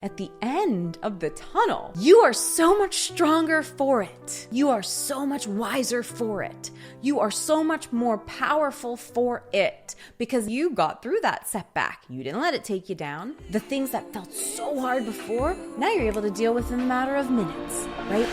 at the end of the tunnel. You are so much stronger for it. You are so much wiser for it. You are so much more powerful for it because you got through that setback. You didn't let it take you down. The things that felt so hard before, now you're able to deal with in a matter of minutes, right?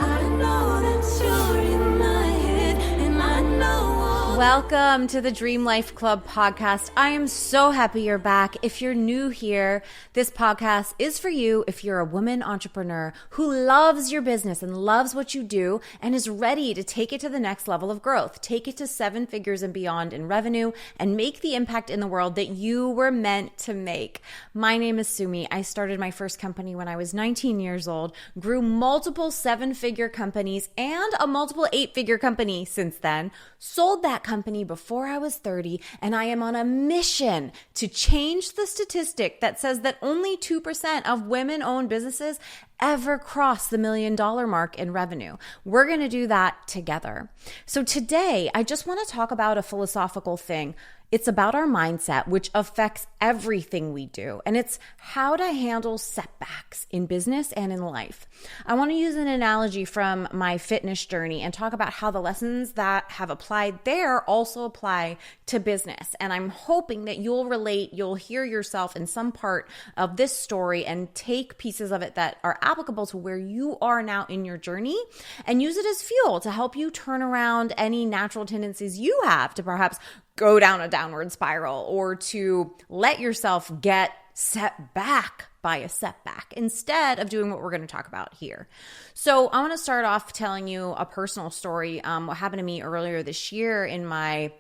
I know that you're in my head and I know. Welcome to the Dream Life Club podcast. I am so happy you're back. If you're new here, this podcast is for you if you're a woman entrepreneur who loves your business and loves what you do and is ready to take it to the next level of growth, take it to 7 figures and beyond in revenue, and make the impact in the world that you were meant to make. My name is Sumi. I started my first company when I was 19 years old, grew multiple 7-figure companies and a multiple 8-figure company since then, sold that company before I was 30, and I am on a mission to change the statistic that says that only 2% of women-owned businesses ever cross the $1 million mark in revenue. We're going to do that together. So today, I just want to talk about a philosophical thing. It's about our mindset, which affects everything we do. And it's how to handle setbacks in business and in life. I want to use an analogy from my fitness journey and talk about how the lessons that have applied there also apply to business. And I'm hoping that you'll relate, you'll hear yourself in some part of this story and take pieces of it that are applicable to where you are now in your journey and use it as fuel to help you turn around any natural tendencies you have to perhaps go down a downward spiral or to let yourself get set back by a setback instead of doing what we're going to talk about here. So I want to start off telling you a personal story. What happened to me earlier this year in my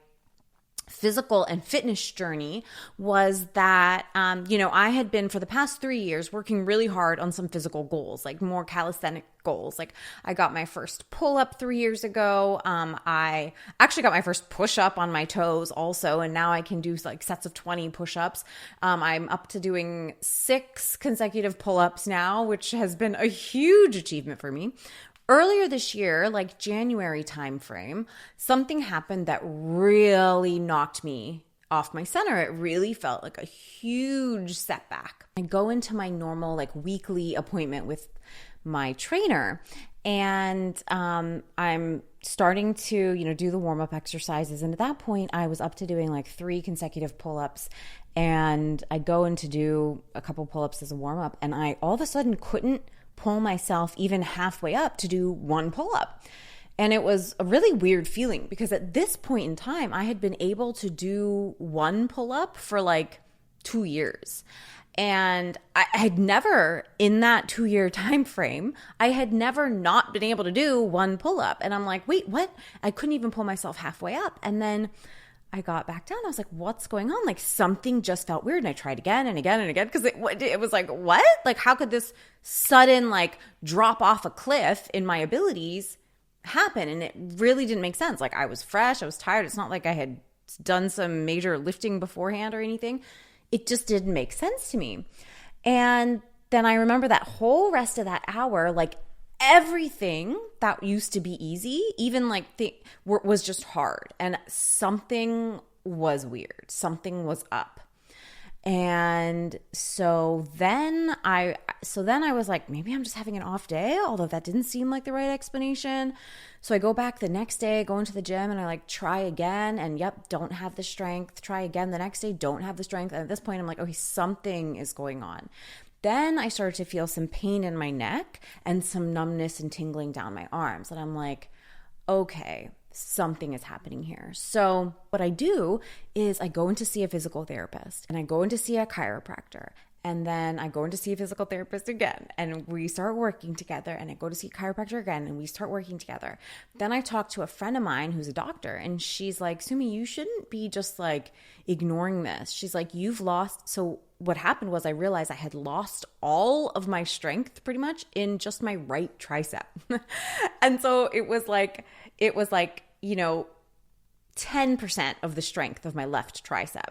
physical and fitness journey was that, I had been for the past 3 years working really hard on some physical goals, like more calisthenic goals. Like I got my first pull-up 3 years ago. I actually got my first push-up on my toes also, and now I can do like sets of 20 push-ups. I'm up to doing 6 consecutive pull-ups now, which has been a huge achievement for me. Earlier this year, like January timeframe, something happened that really knocked me off my center. It really felt like a huge setback. I go into my normal like weekly appointment with my trainer, and I'm starting to, do the warm-up exercises. And at that point, I was up to doing like 3 consecutive pull-ups, and I go in to do a couple pull-ups as a warm-up, and I all of a sudden couldn't pull myself even halfway up to do 1 pull-up. And it was a really weird feeling because at this point in time, I had been able to do 1 pull-up for like 2 years. And I had never, in that 2-year time frame, I had never not been able to do 1 pull-up. And I'm like, wait, what? I couldn't even pull myself halfway up. And then I got back down. I was like, what's going on? Like something just felt weird. And I tried again and again and again because it was like, what? Like how could this sudden like drop off a cliff in my abilities happen? And it really didn't make sense. Like I was fresh. I was tired. It's not like I had done some major lifting beforehand or anything. It just didn't make sense to me. And then I remember that whole rest of that hour, like everything that used to be easy, even like was just hard, and something was weird. Something was up. And so then I was like, maybe I'm just having an off day, although that didn't seem like the right explanation. So I go back the next day, go into the gym, and I like try again, and don't have the strength. Try again the next day, don't have the strength. And at this point, I'm like, okay, something is going on. Then I started to feel some pain in my neck and some numbness and tingling down my arms. And I'm like, okay, something is happening here. So what I do is I go in to see a physical therapist, and I go in to see a chiropractor, and then I go in to see a physical therapist again, and we start working together, and I go to see a chiropractor again, and we start working together. Then I talk to a friend of mine who's a doctor, and she's like, Sumi, you shouldn't be just like ignoring this. She's like, you've lost. So what happened was I realized I had lost all of my strength pretty much in just my right tricep. And so it was like, 10% of the strength of my left tricep.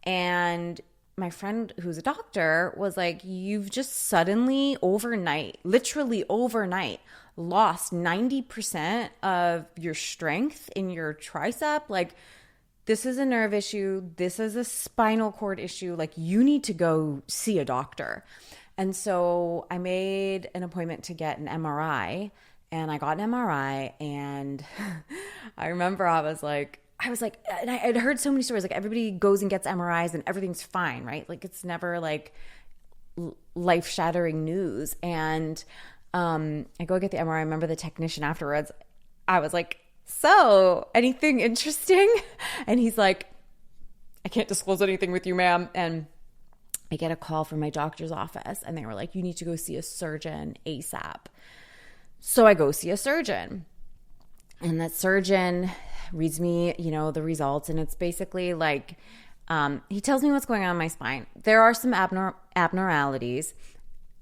And my friend who's a doctor was like, you've just suddenly literally overnight, lost 90% of your strength in your tricep. Like this is a nerve issue. This is a spinal cord issue. Like, you need to go see a doctor. And so I made an appointment to get an MRI, and I got an MRI. And I remember I was like, and I had heard so many stories, like everybody goes and gets MRIs and everything's fine, right? Like, it's never like life shattering news. And I go get the MRI. I remember the technician afterwards. I was like, so anything interesting? And he's like, I can't disclose anything with you, ma'am. And I get a call from my doctor's office, and they were like, you need to go see a surgeon ASAP. So I go see a surgeon, and that surgeon reads me, the results. And it's basically like, he tells me what's going on in my spine. There are some abnormalities.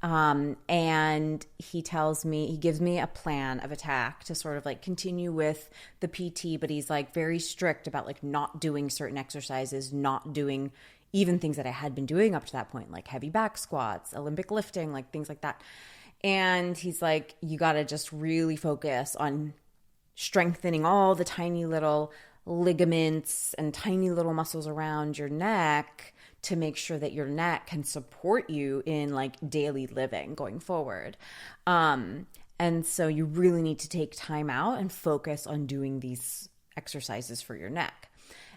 And he gives me a plan of attack to sort of like continue with the PT, but he's like very strict about like not doing certain exercises, not doing even things that I had been doing up to that point, like heavy back squats, Olympic lifting, like things like that. And he's like, you got to just really focus on strengthening all the tiny little ligaments and tiny little muscles around your neck to make sure that your neck can support you in like daily living going forward. And so you really need to take time out and focus on doing these exercises for your neck.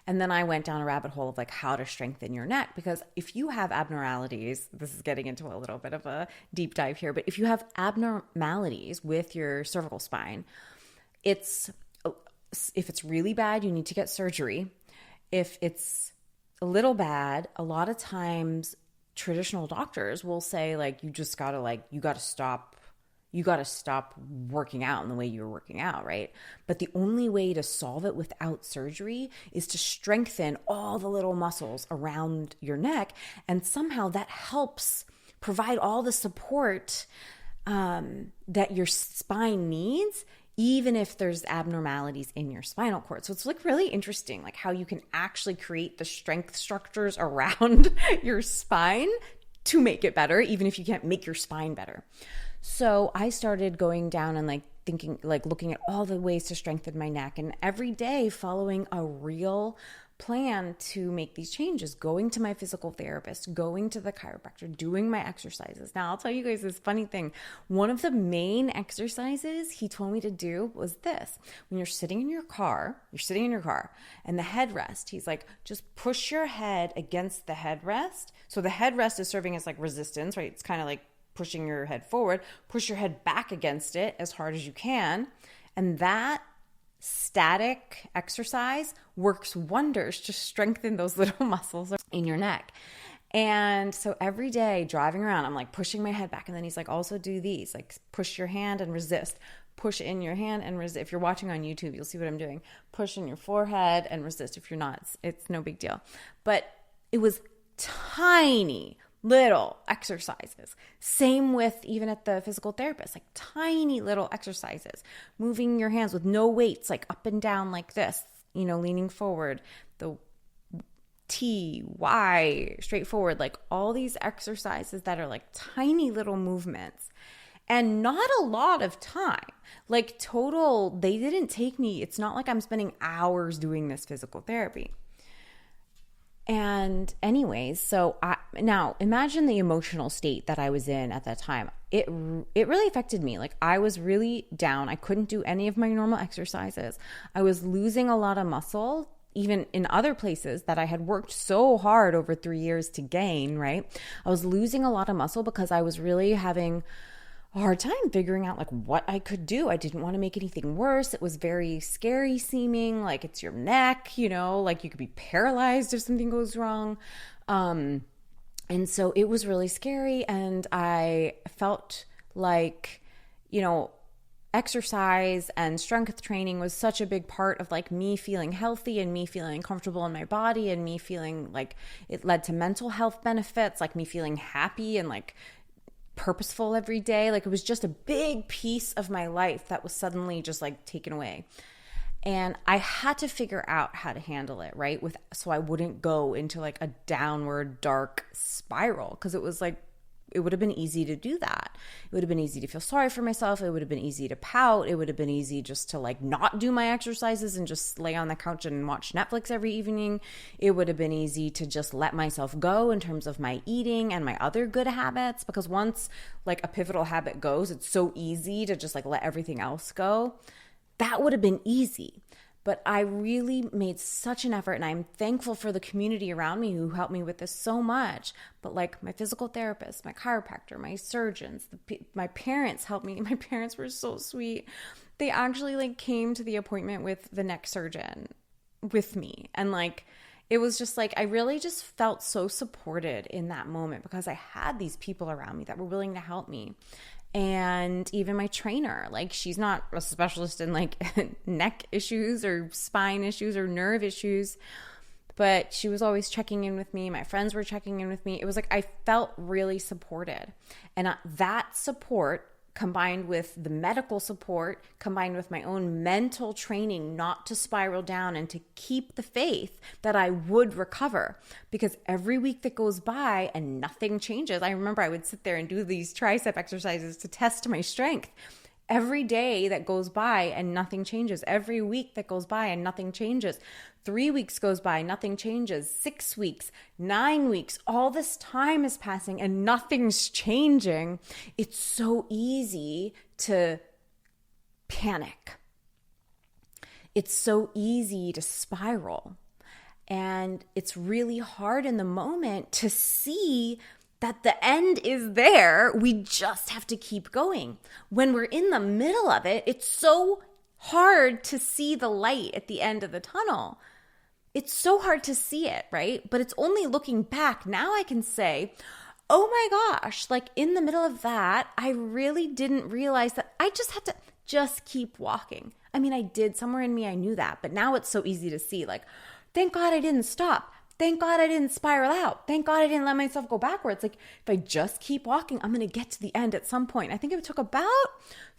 And then I went down a rabbit hole of like how to strengthen your neck, because if you have abnormalities, this is getting into a little bit of a deep dive here, but if you have abnormalities with your cervical spine, if it's really bad, you need to get surgery. If it's a little bad, a lot of times traditional doctors will say like, you got to stop working out in the way you were working out, right? But the only way to solve it without surgery is to strengthen all the little muscles around your neck. And somehow that helps provide all the support that your spine needs, even if there's abnormalities in your spinal cord. So it's like really interesting, like how you can actually create the strength structures around your spine to make it better, even if you can't make your spine better. So I started going down and like thinking, like looking at all the ways to strengthen my neck, and every day following a real plan to make these changes, going to my physical therapist, going to the chiropractor, doing my exercises. Now, I'll tell you guys this funny thing. One of the main exercises he told me to do was this. When you're sitting in your car, and the headrest, he's like, just push your head against the headrest. So the headrest is serving as like resistance, right? It's kind of like pushing your head forward, push your head back against it as hard as you can. And that static exercise works wonders to strengthen those little muscles in your neck. And so every day driving around, I'm like pushing my head back. And then he's like, also do these, like push your hand and resist, push in your hand and resist. If you're watching on YouTube, you'll see what I'm doing. Push in your forehead and resist. If you're not, it's no big deal. But it was tiny little exercises. Same with even at the physical therapist, like tiny little exercises, moving your hands with no weights, like up and down like this, leaning forward, the T, Y, straight forward, like all these exercises that are like tiny little movements and not a lot of time. Like total, they didn't take me, it's not like I'm spending hours doing this physical therapy. And anyways, so now imagine the emotional state that I was in at that time. It really affected me. Like I was really down. I couldn't do any of my normal exercises. I was losing a lot of muscle, even in other places that I had worked so hard over 3 years to gain, right? I was losing a lot of muscle because I was really having a hard time figuring out like what I could do. I didn't want to make anything worse. It was very scary seeming, like it's your neck, like you could be paralyzed if something goes wrong. And so it was really scary. And I felt like, exercise and strength training was such a big part of like me feeling healthy and me feeling comfortable in my body and me feeling like it led to mental health benefits, like me feeling happy and like purposeful every day. Like it was just a big piece of my life that was suddenly just like taken away. And I had to figure out how to handle it, right? So I wouldn't go into like a downward dark spiral, because it it would have been easy to do that. It would have been easy to feel sorry for myself. It would have been easy to pout. It would have been easy just to like not do my exercises and just lay on the couch and watch Netflix every evening. It would have been easy to just let myself go in terms of my eating and my other good habits, because once like a pivotal habit goes, it's so easy to just like let everything else go. That would have been easy. But I really made such an effort, and I'm thankful for the community around me who helped me with this so much. But like my physical therapist, my chiropractor, my surgeons, my parents helped me. My parents were so sweet. They actually like came to the appointment with the neck surgeon with me. And like, it was just like, I really just felt so supported in that moment because I had these people around me that were willing to help me. And even my trainer, like she's not a specialist in like neck issues or spine issues or nerve issues, but she was always checking in with me. My friends were checking in with me. It was like I felt really supported. And that support combined with the medical support, combined with my own mental training not to spiral down and to keep the faith that I would recover. Because every week that goes by and nothing changes, I remember I would sit there and do these tricep exercises to test my strength. Every day that goes by and nothing changes. Every week that goes by and nothing changes. 3 weeks goes by, nothing changes. 6 weeks, 9 weeks, all this time is passing and nothing's changing. It's so easy to panic. It's so easy to spiral. And it's really hard in the moment to see that the end is there. We just have to keep going. When we're in the middle of it, it's so hard to see the light at the end of the tunnel. It's so hard to see it, right? But it's only looking back. Now I can say, oh my gosh, like in the middle of that, I really didn't realize that I just had to just keep walking. I mean, I did somewhere in me, I knew that, but now it's so easy to see, like, thank God I didn't stop. Thank God I didn't spiral out. Thank God I didn't let myself go backwards. Like if I just keep walking, I'm going to get to the end at some point. I think it took about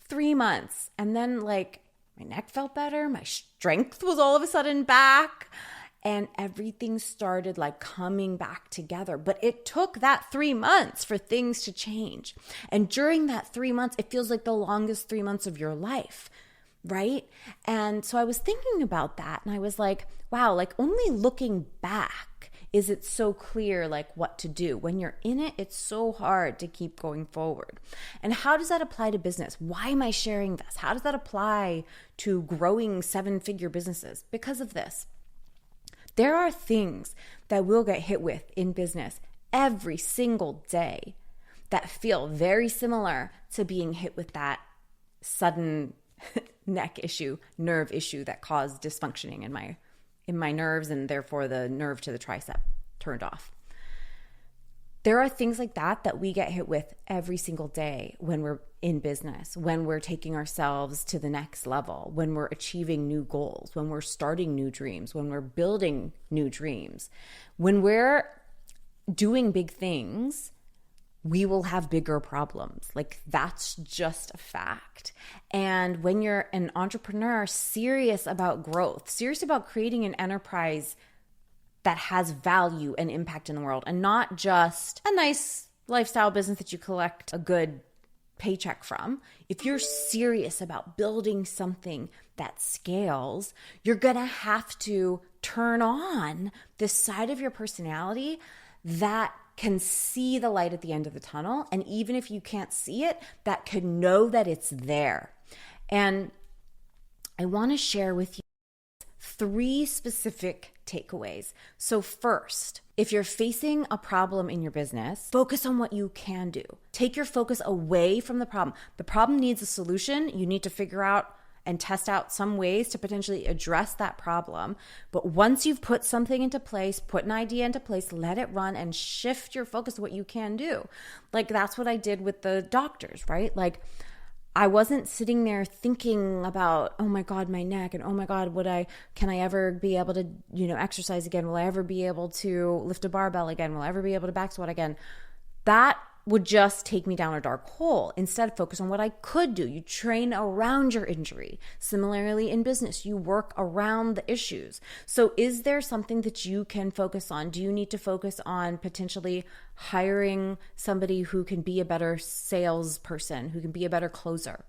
3 months. And then like my neck felt better. My strength was all of a sudden back. And everything started like coming back together. But it took that 3 months for things to change. And during that 3 months, it feels like the longest 3 months of your life, right? And so I was thinking about that and I was like, wow, like only looking back is it so clear like what to do. When you're in it, it's so hard to keep going forward. And how does that apply to business? Why am I sharing this? How does that apply to growing 7-figure businesses? Because of this. There are things that we'll get hit with in business every single day that feel very similar to being hit with that sudden neck issue, nerve issue that caused dysfunctioning in my nerves, and therefore the nerve to the tricep turned off. There are things like that we get hit with every single day when we're in business, when we're taking ourselves to the next level, when we're achieving new goals, when we're starting new dreams, when we're building new dreams. When we're doing big things, we will have bigger problems. Like that's just a fact. And when you're an entrepreneur serious about growth, serious about creating an enterprise that has value and impact in the world, and not just a nice lifestyle business that you collect a good paycheck from. If you're serious about building something that scales, you're gonna have to turn on this side of your personality that can see the light at the end of the tunnel. And even if you can't see it, that can know that it's there. And I want to share with you 3 specific takeaways. So first, if you're facing a problem in your business, focus on what you can do. Take your focus away from the problem. The problem needs a solution. You need to figure out and test out some ways to potentially address that problem. But once you've put something into place, put an idea into place, let it run and shift your focus to what you can do. Like that's what I did with the doctors, right? Like I wasn't sitting there thinking about, oh my God, my neck, and oh my God, can I ever be able to, exercise again? Will I ever be able to lift a barbell again? Will I ever be able to back squat again? That would just take me down a dark hole. Instead, focus on what I could do. You train around your injury. Similarly, in business, you work around the issues. So is there something that you can focus on? Do you need to focus on potentially hiring somebody who can be a better salesperson, who can be a better closer?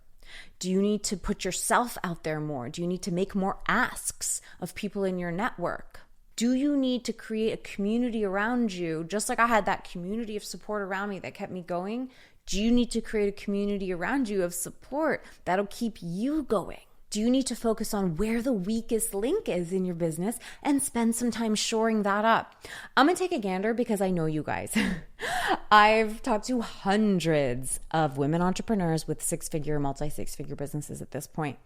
Do you need to put yourself out there more? Do you need to make more asks of people in your network? Do you need to create a community around you? Just like I had that community of support around me that kept me going, do you need to create a community around you of support that'll keep you going? Do you need to focus on where the weakest link is in your business and spend some time shoring that up? I'm going to take a gander because I know you guys. I've talked to hundreds of women entrepreneurs with six-figure, multi-six-figure businesses at this point.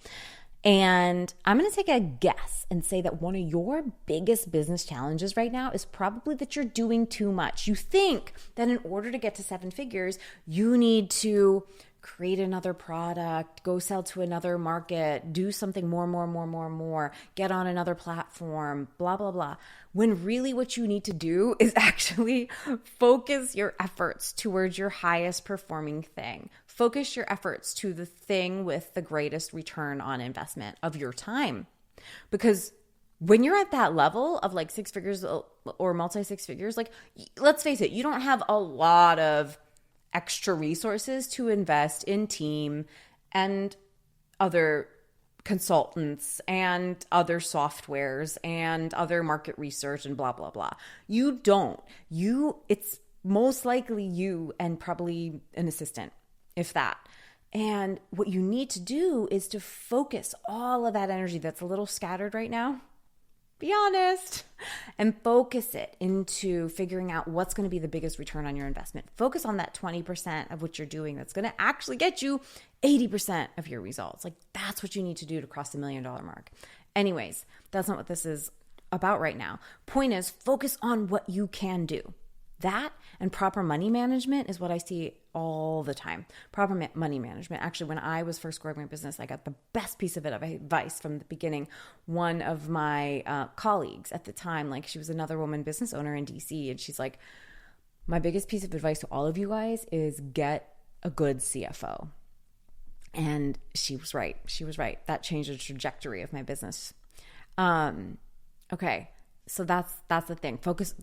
And I'm going to take a guess and say that one of your biggest business challenges right now is probably that you're doing too much. You think that in order to get to seven figures, you need to create another product, go sell to another market, do something more, get on another platform, blah, blah, blah. When really what you need to do is actually focus your efforts towards your highest performing thing. Focus your efforts to the thing with the greatest return on investment of your time. Because when you're at that level of like six figures or multi six figures, like let's face it, you don't have a lot of extra resources to invest in team and other consultants and other softwares and other market research and blah, blah, blah. You don't. It's most likely you and probably an assistant, if that. And what you need to do is to focus all of that energy that's a little scattered right now, be honest, and focus it into figuring out what's going to be the biggest return on your investment. Focus on that 20% of what you're doing that's going to actually get you 80% of your results. Like that's what you need to do to cross the $1 million mark. Anyways, that's not what this is about right now. Point is, focus on what you can do. That and proper money management is what I see all the time. Proper money management. Actually, when I was first growing my business, I got the best piece of advice from the beginning. One of my colleagues at the time, like she was another woman business owner in DC, and she's like, my biggest piece of advice to all of you guys is get a good CFO. And she was right. She was right. That changed the trajectory of my business. Okay, so that's the thing. Focus.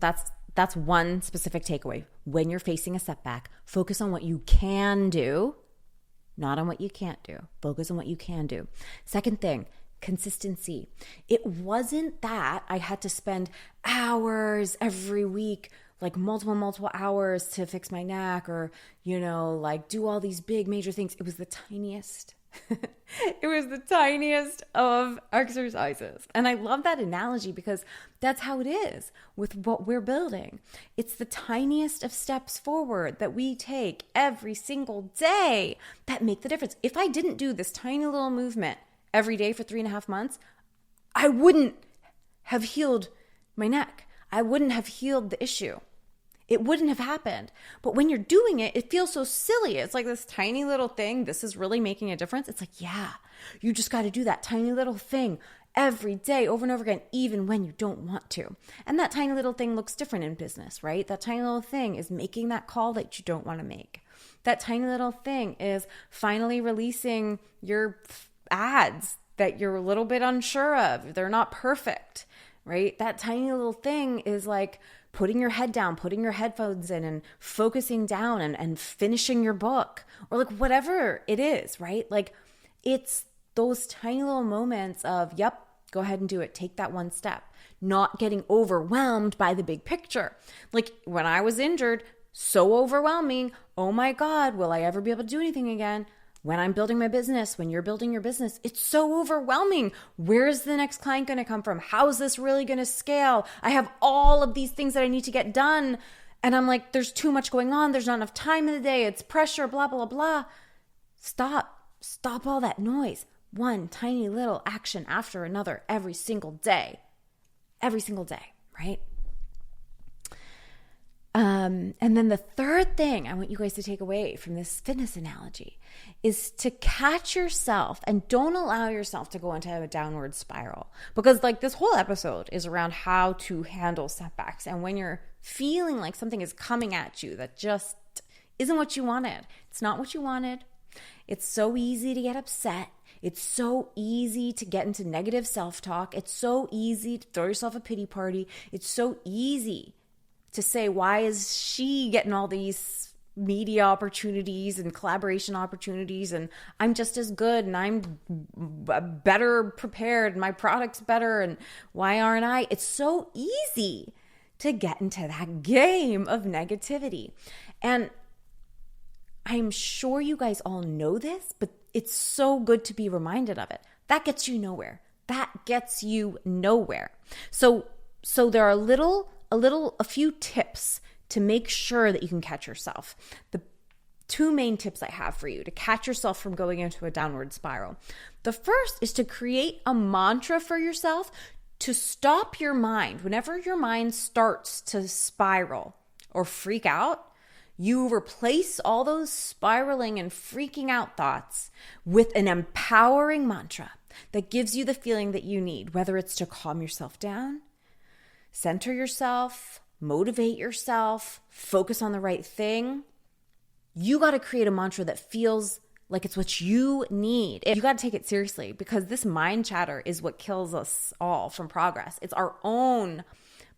That's one specific takeaway. When you're facing a setback, focus on what you can do, not on what you can't do. Focus on what you can do. Second thing, consistency. It wasn't that I had to spend hours every week, like multiple hours to fix my neck or, like do all these big major things. It was the tiniest. It was the tiniest of exercises. And I love that analogy because that's how it is with what we're building. It's the tiniest of steps forward that we take every single day that make the difference. If I didn't do this tiny little movement every day for 3.5 months, I wouldn't have healed my neck. I wouldn't have healed the issue. It wouldn't have happened. But when you're doing it, it feels so silly. It's like this tiny little thing. This is really making a difference. It's like, yeah, you just got to do that tiny little thing every day over and over again, even when you don't want to. And that tiny little thing looks different in business, right? That tiny little thing is making that call that you don't want to make. That tiny little thing is finally releasing your ads that you're a little bit unsure of. They're not perfect, right? That tiny little thing is like putting your head down, putting your headphones in and focusing down and finishing your book or like whatever it is, right? Like it's those tiny little moments of, yep, go ahead and do it. Take that one step, not getting overwhelmed by the big picture. Like when I was injured, so overwhelming. Oh my God, will I ever be able to do anything again? When I'm building my business, when you're building your business, it's so overwhelming. Where's the next client going to come from? How is this really going to scale? I have all of these things that I need to get done. And I'm like, there's too much going on. There's not enough time in the day. It's pressure, blah, blah, blah. Stop all that noise. One tiny little action after another every single day, right? And then the third thing I want you guys to take away from this fitness analogy is to catch yourself and don't allow yourself to go into a downward spiral, because like this whole episode is around how to handle setbacks. And when you're feeling like something is coming at you that just isn't what you wanted. It's not what you wanted. It's so easy to get upset. It's so easy to get into negative self-talk. It's so easy to throw yourself a pity party. It's so easy to say, why is she getting all these media opportunities and collaboration opportunities and I'm just as good and I'm better prepared and my product's better and why aren't I? It's so easy to get into that game of negativity. And I'm sure you guys all know this, but it's so good to be reminded of it. That gets you nowhere. That gets you nowhere. So there are a few tips to make sure that you can catch yourself. The two main tips I have for you to catch yourself from going into a downward spiral. The first is to create a mantra for yourself to stop your mind. Whenever your mind starts to spiral or freak out, you replace all those spiraling and freaking out thoughts with an empowering mantra that gives you the feeling that you need, whether it's to calm yourself down, center yourself, motivate yourself, focus on the right thing. You got to create a mantra that feels like it's what you need. You got to take it seriously because this mind chatter is what kills us all from progress. It's our own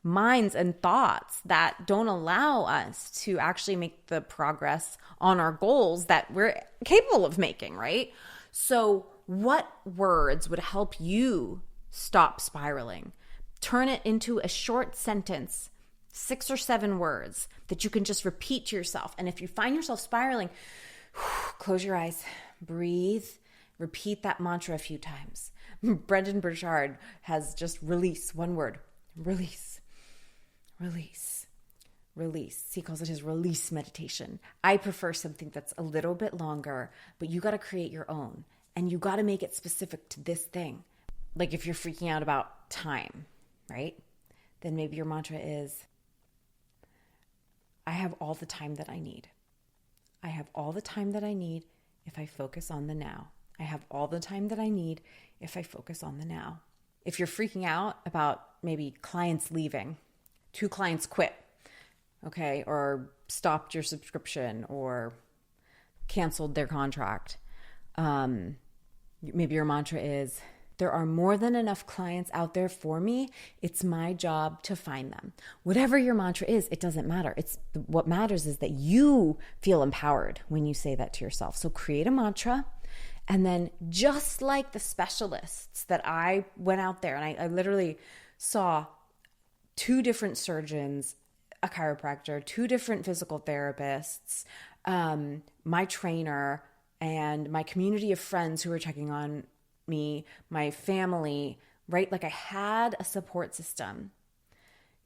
minds and thoughts that don't allow us to actually make the progress on our goals that we're capable of making, right? So what words would help you stop spiraling? Turn it into a short sentence, 6 or 7 words that you can just repeat to yourself. And if you find yourself spiraling, close your eyes, breathe, repeat that mantra a few times. Brendan Burchard has just release, one word, release. Release, release. He calls it his release meditation. I prefer something that's a little bit longer, but you got to create your own and you got to make it specific to this thing. Like if you're freaking out about time, right? Then maybe your mantra is, I have all the time that I need. I have all the time that I need if I focus on the now. I have all the time that I need if I focus on the now. If you're freaking out about maybe clients leaving, 2 clients quit, okay, or stopped your subscription or canceled their contract. Maybe your mantra is, there are more than enough clients out there for me. It's my job to find them. Whatever your mantra is, it doesn't matter. What matters is that you feel empowered when you say that to yourself. So create a mantra. And then just like the specialists that I went out there and I literally saw 2 different surgeons, a chiropractor, 2 different physical therapists, my trainer, and my community of friends who were checking on me, my family, right? Like I had a support system.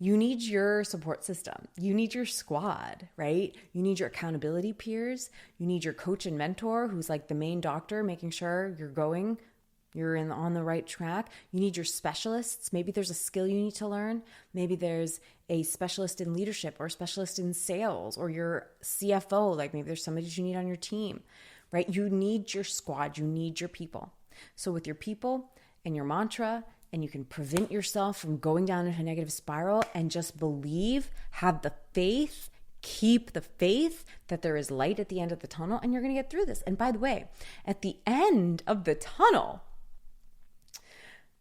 You need your support system. You need your squad, right? You need your accountability peers. You need your coach and mentor who's like the main doctor, making sure you're on the right track. You need your specialists. Maybe there's a skill you need to learn. Maybe there's a specialist in leadership or a specialist in sales or your CFO. Like maybe there's somebody you need on your team, right? You need your squad. You need your people. So with your people and your mantra, and you can prevent yourself from going down into a negative spiral and just believe, have the faith, keep the faith that there is light at the end of the tunnel and you're going to get through this. And by the way, at the end of the tunnel,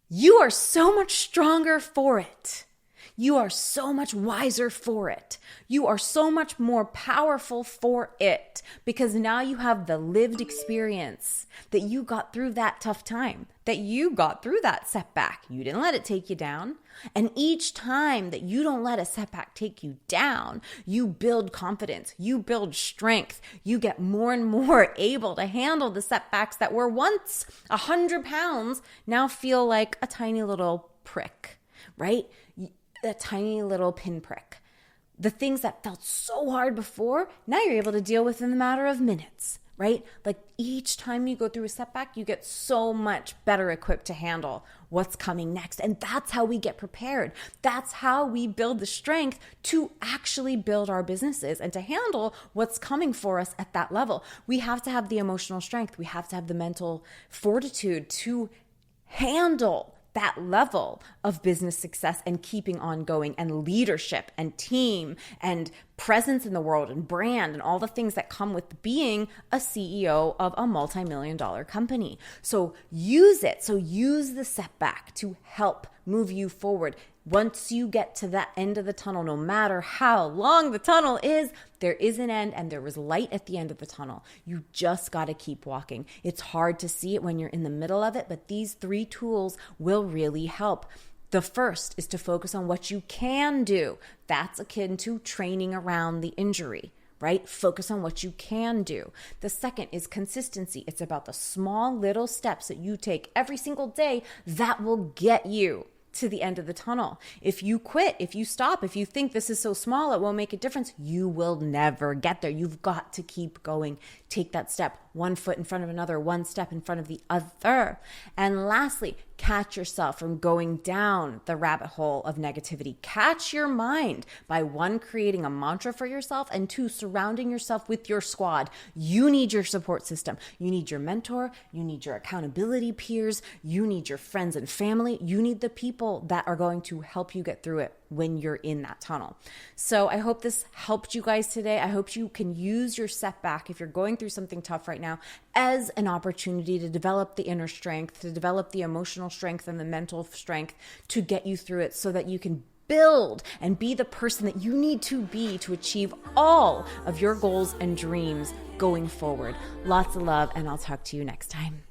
you are so much stronger for it. You are so much wiser for it. You are so much more powerful for it because now you have the lived experience that you got through that tough time, that you got through that setback. You didn't let it take you down. And each time that you don't let a setback take you down, you build confidence, you build strength, you get more and more able to handle the setbacks that were once 100 pounds, now feel like a tiny little prick, right? A tiny little pinprick. The things that felt so hard before, now you're able to deal with in a matter of minutes, right? Like each time you go through a setback, you get so much better equipped to handle what's coming next. And that's how we get prepared. That's how we build the strength to actually build our businesses and to handle what's coming for us at that level. We have to have the emotional strength. We have to have the mental fortitude to handle that level of business success and keeping on going and leadership and team and presence in the world and brand and all the things that come with being a CEO of a multi-million-dollar company. So use it. So use the setback to help move you forward. Once you get to that end of the tunnel, no matter how long the tunnel is, there is an end and there is light at the end of the tunnel. You just got to keep walking. It's hard to see it when you're in the middle of it, but these 3 tools will really help. The first is to focus on what you can do. That's akin to training around the injury, right? Focus on what you can do. The second is consistency. It's about the small little steps that you take every single day that will get you to the end of the tunnel. If you quit, if you stop, if you think this is so small, it won't make a difference, you will never get there. You've got to keep going. Take that step, 1 foot in front of another, 1 step in front of the other. And lastly, catch yourself from going down the rabbit hole of negativity. Catch your mind by 1, creating a mantra for yourself, and 2, surrounding yourself with your squad. You need your support system. You need your mentor. You need your accountability peers. You need your friends and family. You need the people that are going to help you get through it when you're in that tunnel. So I hope this helped you guys today. I hope you can use your setback, if you're going through something tough right now, as an opportunity to develop the inner strength, to develop the emotional strength and the mental strength to get you through it so that you can build and be the person that you need to be to achieve all of your goals and dreams going forward. Lots of love, and I'll talk to you next time.